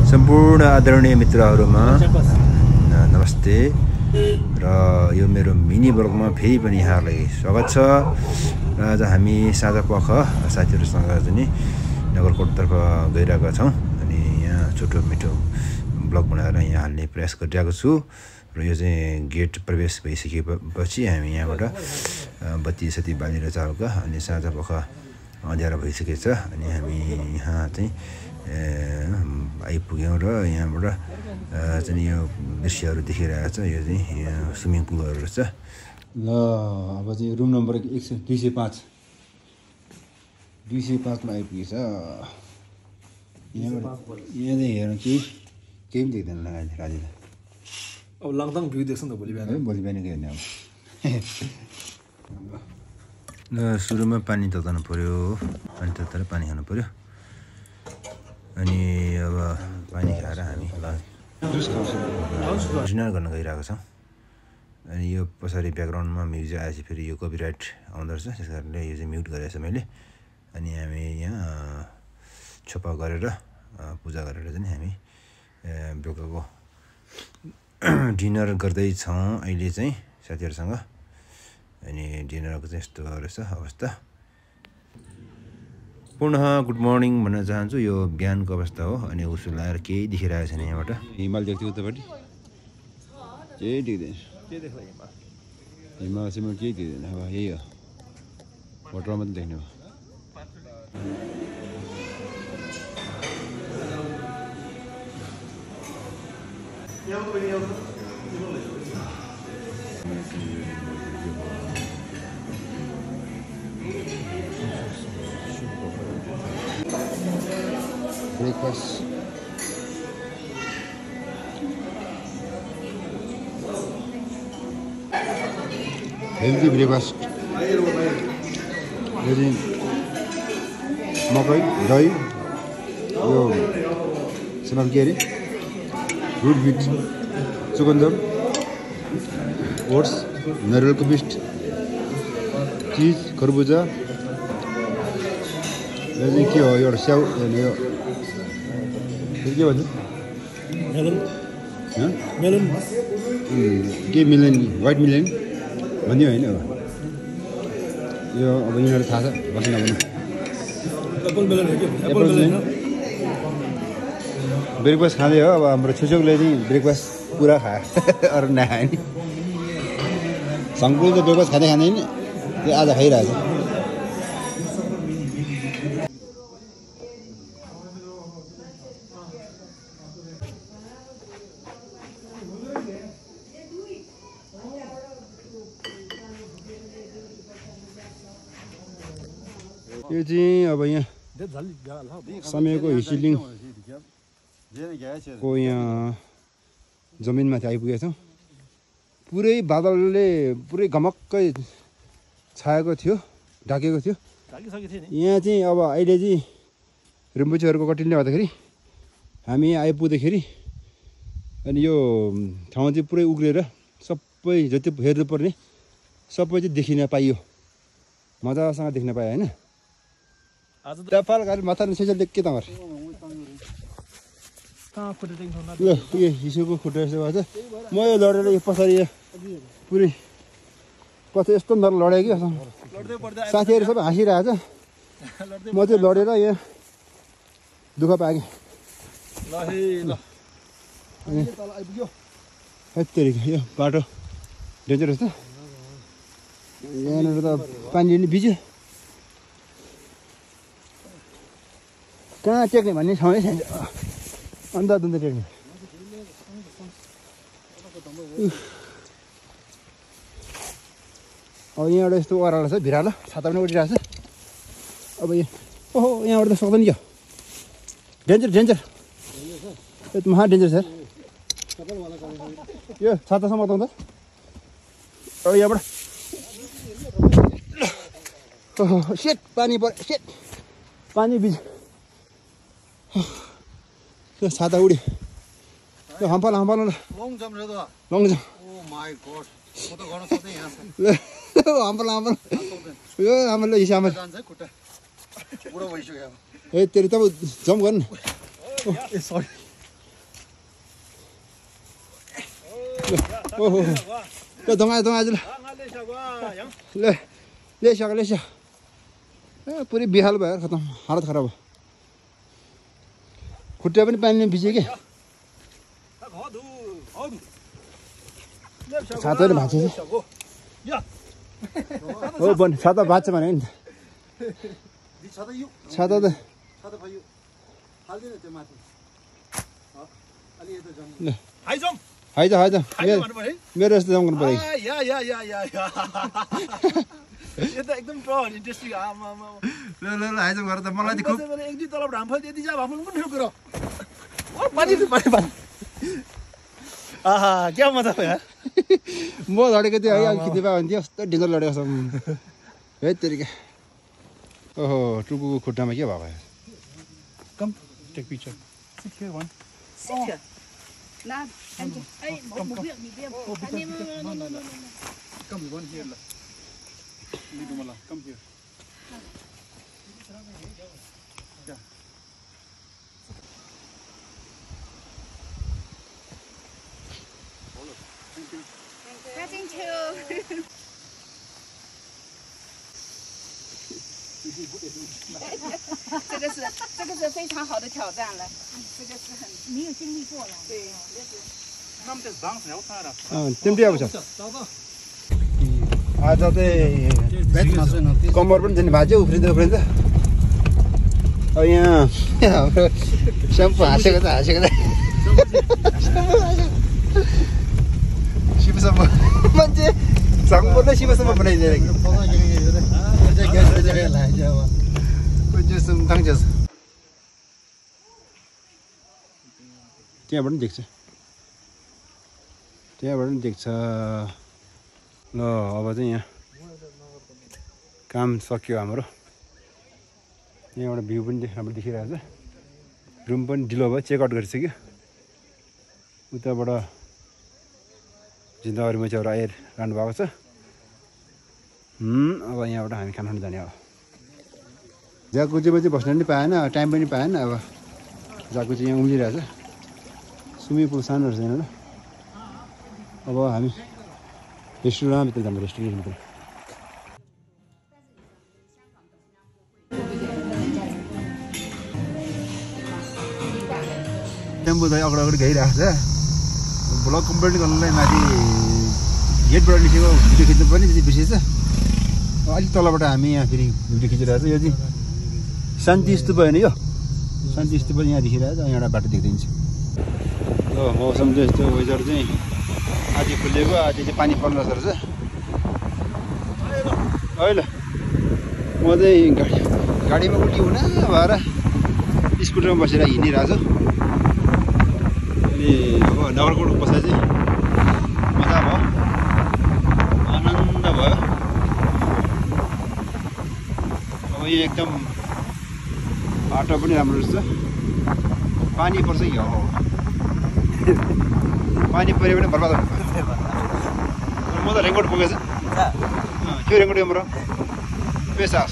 सम्पूर्ण आदरणीय मित्रहरुमा नमस्ते र यो मेरो मिनी ब्लगमा फेरि पनि यहाँहरुलाई स्वागत छ। र आज हामी साँझपख साथीहरुसँग चाहिँ नगरकोटतर्फ गइरहेका छौं अनि यहाँ छोटो मिठो ब्लग बनाएर यहाँ हाल्ने प्रयास गरिरहेको छु। र यो चाहिँ गेट प्रवेश भइसकेपछि हामी यहाँबाट बत्ती सती बालेर चालका अनि साँझपख अँध्यारो भइसकेछ अनि हामी यहाँ चाहिँ आइपुग्यौं र यहाँबाट चाहिँ यो दृश्यहरु देखिरहेको छ। यो चाहिँ स्विमिङ पुलहरु रहेछ। ल अब चाहिँ रुम नम्बर 205 मा आइपुगेछ। यहाँ चाहिँ हेर्नु केही पनि देख्दैन राजीले। अब लङथङ भ्यू देख्छ नि त भोलि बिहान। भोलि बिहान के हेर्ने अब। ल सुरुमा पानी तताउनु पर्यो, पानी तताएर पानी खानु पर्यो। अनि अब पानी खाएर हामी डिनर गर्न गइरहेको छौँ। अनि यो पछाडि ब्याकग्राउन्डमा म्युजिक आएपछि फेरि यो कपिराइट आउँदो रहेछ, त्यस कारणले यो चाहिँ म्युट गरेको छु मैले। अनि हामी यहाँ छोपा गरेर पूजा गरेर चाहिँ हामी बेलुकाको डिनर गर्दैछौँ अहिले चाहिँ साथीहरूसँग। अनि डिनरको चाहिँ यस्तो रहेछ अवस्था। पुनः गुड मर्निङ भन्न चाहन्छु। यो बिहानको अवस्था हो अनि उसो लगाएर केही देखिरहेको छैन। यहाँबाट हिमाल देख्थ्यो उतापट्टि केही देख्दैन। हिमाल चाहिँ केही देख्दैन। अब यही हो, वाटर मात्रै देख्ने हो। Breakfast. Healthy breakfast. Very मकै दही यो सुनल के अरे गुड विथ चुकन्दर ओट्स नरिवलको पेस्ट चिज खरबुजा यो चाहिँ के हो एउटा स्याउ यो के भन्छ मेलन के मिलेन व्हाइट मिलेन भन्यो होइन। यो अब यिनीहरू थाहा छ बस्न नभन्नु। ब्रेकफास्ट खाँदै हो। अब हाम्रो छुचोकले चाहिँ ब्रेकफास्ट पुरा खायो अरू नखायो नि। सङ्कुल त ब्रेकफास्ट खाँदै खाँदैन, त्यो आज खाइरहेको छ। यो चाहिँ अब यहाँ समयको हिसिलिङको यहाँ जमिनमा चाहिँ आइपुगेका छौँ। पुरै बादलले पुरै घमक्कै छाएको थियो, ढाकेको थियो। यहाँ चाहिँ अब अहिले चाहिँ रिम्पोचेहरूको कटिङले गर्दाखेरि हामी आइपुग्दाखेरि अनि यो ठाउँ चाहिँ पुरै उग्रेर सबै जति हेर्नुपर्ने सबै चाहिँ देखिन पाइयो, मजासँग देख्न पायो होइन। नेपाल गाडी माथा नसेल के त गरे ल यो हिसोको खुट्टा यस्तो भएछ। म यो लडेर यो पछाडि पुरै कति यस्तो नर लडेँ कि साथीहरू सबै हाँसिरहेको छ। म चाहिँ लडेर यहाँ दुःख पाएँ। यत्तिको यो बाटो डेन्जरस त। यहाँनिर त पानी नि भिज्यो, कहाँ टेक्ने भन्ने ठाउँै छैन। अन्त टेक्ने अब यहाँबाट यस्तो ओह्रालो छ, भिरालो छाता पनि उठिरहेको छ। अब ओहो यहाँबाट त सक्दैन क्या, डेन्जर डेन्जर महा डेन्जर छ यो छातासम्म त। अब यहाँबाट ओहो सेट पानी पर्यो, सेट पानी भिज्यो। यो छाता उड्यो, यो हम्फल लङ जम हम्फल यो हाम्रो हिसाबमा ए तेरो तब जम्प गर्नु। ओहो ल दङा आज ल ले स्याक पुरै बिहाल भयो खतम हालत खराब भयो खुट्टा पनि पानीले भिज्यो कि छाताले भाँच्छ हो बन छाता भाँच्छ भने नि छाता त हाइज मेरो जस्तो जाउँ गर्नु पऱ्यो यो त एकदम टन इन्ट्रेस्टिङ आमा ल हाइज गरेर त मलाई खुब एक दुई तलब ढाम फल त्यति जा भाफुन पनि कुरा ओ पानी आहा क्या मजा भयो यार म लडेको थियो है खिच्दै पायो भने यस्तो ढिङ्गो लडेको छ है तरिका ओहो टुकुको खुट्टामा के भएको come take picture sit here one Sit here. Nah, Angie. Hey, một việc đi đi. No. Come one here la. Leave him alone. Come here. Yeah. Thank you. 这个是非常好的挑战了，这个是很你有经历过了，对，这是。那么这是当时要看的。तिमी आउँछ आज चाहिँ कम्मर पनि झन् भाज्यो उफ्रिँदै अब यहाँ हाम्रो स्याम्पू हाँसेको त शिवसम्म मान्छे सँगै शिवसम्म बनाइदिएर त्यहाँबाट पनि देख्छ ल अब चाहिँ यहाँ काम सकियो हाम्रो यहाँबाट भ्यू पनि राम्रो देखिरहेको छ रुम पनि ढिलो भयो चेकआउट गरिसक्यो उताबाट जिन्दावरी मचेहरू आएर लानु भएको छ अब यहाँबाट हामी खाना खानु जाने हो जाकुचीमा चाहिँ बस्न पनि पाएन टाइम पनि पाएन अब जाकुची यहाँ उम्लिरहेछ स्विमिङ पुल सानो रहेछ यहाँनिर अब हामी रेस्टुरेन्टभित्र जान्छ रेस्टुरेन्टभित्र टेम्पो चाहिँ अगाडि गइरहेको छ भ्लग कम्प्लिट गर्नलाई माथि गेटबाट निस्केको भिडियो खिच्नु पनि त्यति बेसी छ अलिक तलबाट हामी यहाँ फेरि भिडियो खिचिरहेको छ यो चाहिँ शान्ति स्तूप होइन यो शान्ति स्तूप यहाँ देखिरहेको छ यहाँबाट बाटो देख्दैछ ल मौसम चाहिँ यस्तो वेदर चाहिँ आधी खुलेको आधी चाहिँ पानी पर्न जस्तो रहेछ अहिले म चाहिँ गाडीमा उल्टी हुन भएर स्कुटरमा बसेर हिँडिरहेको छु अनि अब नगरकोटको बस्दा चाहिँ मजा भयो आनन्द भयो अब यो एकदम बाटो पनि राम्रो रहेछ पानी पर्छ कि हो पानी पऱ्यो भने बर्बाद म त रेनकोट पुगेछ त्यो रेनकोट हाम्रो पेसास